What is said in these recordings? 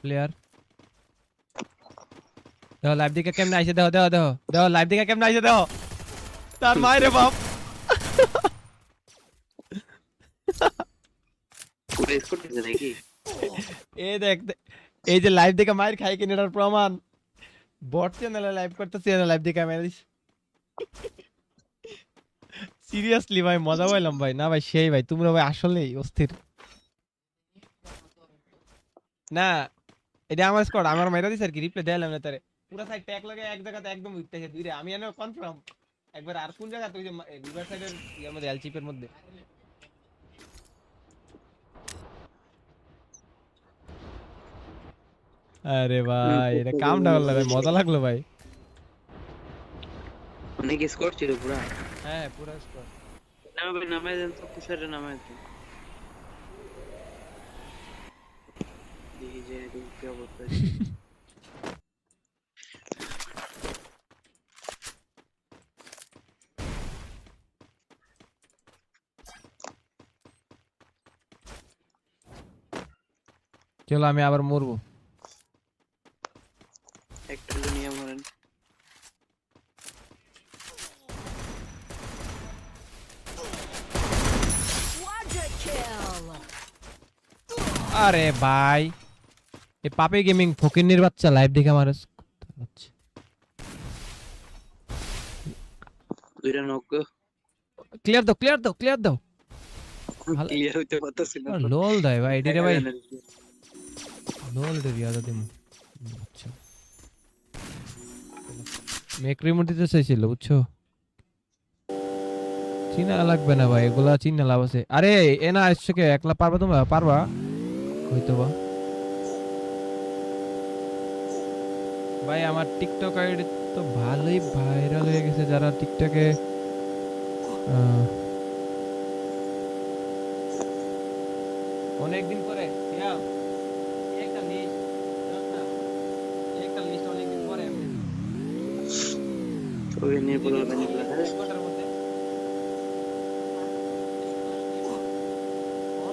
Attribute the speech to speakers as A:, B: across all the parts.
A: Player দেখো live দিকে কেমনে আইছে, দেখো দেখো দেখো দেখো লাইভ দিকে কেমনে আইছে, দেখো তার মায়ের বাপ।
B: পুরো স্কোর দিছে নাকি?
A: এই দেখ এই যে লাইভ দিকে মায়ের খাই কিনে এটার প্রমাণ। বট চ্যানেলে লাইভ করতেছি, লাইভ দিকে মেরিস। সিরিয়াসলি ভাই মজা পাইলাম ভাই, না ভাই সেই ভাই তোমরা ভাই আসলেই অস্থির। না এটা আমার স্কোয়াড, আমার মাইরা দিছে আর কি, রিপ্লে দিলাম না তারে। পুরো সাইড ট্যাগ লাগে এক জায়গাতে একদম উঠতেছে দুইরে, আমি এনে কনফার্ম। একবার আর কোন জায়গাতে, ওই যে রিভার সাইডের ইয়ার মধ্যে, এলচিপের মধ্যে। আরে ভাই এটা কামটা করলো ভাই, মজা লাগলো ভাই।
B: অনেক স্কোর ছিল পুরা।
A: হ্যাঁ পুরো স্কোয়াড।
B: নামাই দেন তো, তুষারে নামাই দেন। দেখি যে কি অবস্থা।
A: চলো আমি আবার মরবো।
B: একটা নিয়ে মরেন।
A: আরে ভাই এই পাপে গেমিং ফকিন্নির বাচ্চা লাইভ দেখে আমার
B: দুইটা নক
A: ক্লিয়ার দাও ক্লিয়ার দাও ক্লিয়ার দাও।
B: ক্লিয়ার হইতে পারতাছি না।
A: লোল দেয় ভাই এডিরে ভাই, লোল দে দিয়া দিমু। আচ্ছা মেক রিমোট দিতে চাইছিল বুঝছো, চিনা লাগবে না ভাই, এগুলা চিনা লাভ আছে। আরে এনা আসছে কে, একলা পারবা তোমরা, পারবা হয়তো বা। ভাই আমার টিকটক আইডি তো ভালোই ভাইরাল হয়ে গেছে, যারা টিকটকে অনেকদিন পরে একটা লিস্ট অনেকদিন পরে
B: ওই নিয়ে বলবো না।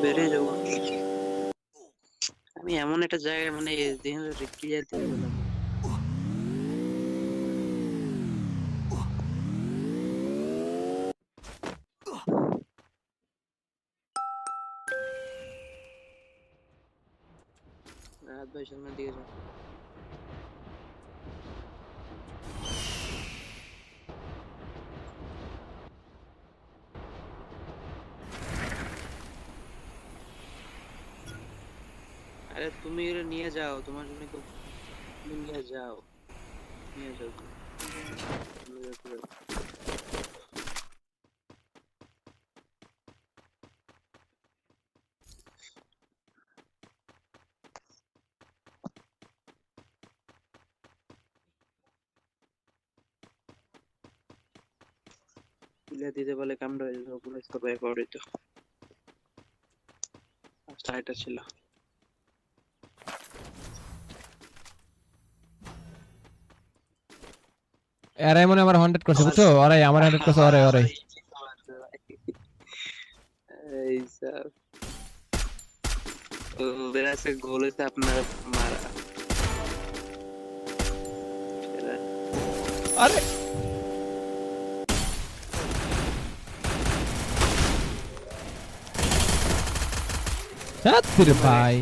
B: বেরিয়ে যাবো আমি এমন একটা জায়গায়, মানে ক্লিয়ার দিয়ে গেলাম। রাত ভাই সামনের দিকে যাও। আরে তুমি এগুলো নিয়ে যাও, তোমার জন্য তো তুমি নিয়ে যাও, নিয়ে যাও তুমি। ক্লিয়ার দিতে বলে কামড় হয়ে যাবে, পুলিশ তো ভয় করে তো। আচ্ছা এটা ছিল।
A: এরাই মনে আমার 100 করছে বুঝছো, ওরাই আমার 100 করছে, ওরাই ওরাই।
B: এই স্যার ওদের আছে গোল হইছে আপনার মারা।
A: আরে সাত্তির ভাই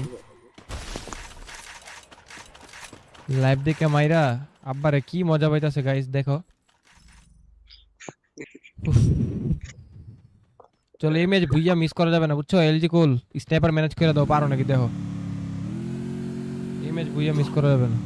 A: লাইভ দেখে মাইরা আব্বারে কি মজা পাইতাছে গাইস দেখো। চলো এই ম্যাচ ভুইয়া মিস করা যাবে না বুঝছো, এলজি কুল স্নাইপার ম্যানেজ করে দাও, পারো নাকি দেখো, এই ম্যাচ ভুইয়া মিস করা যাবে না।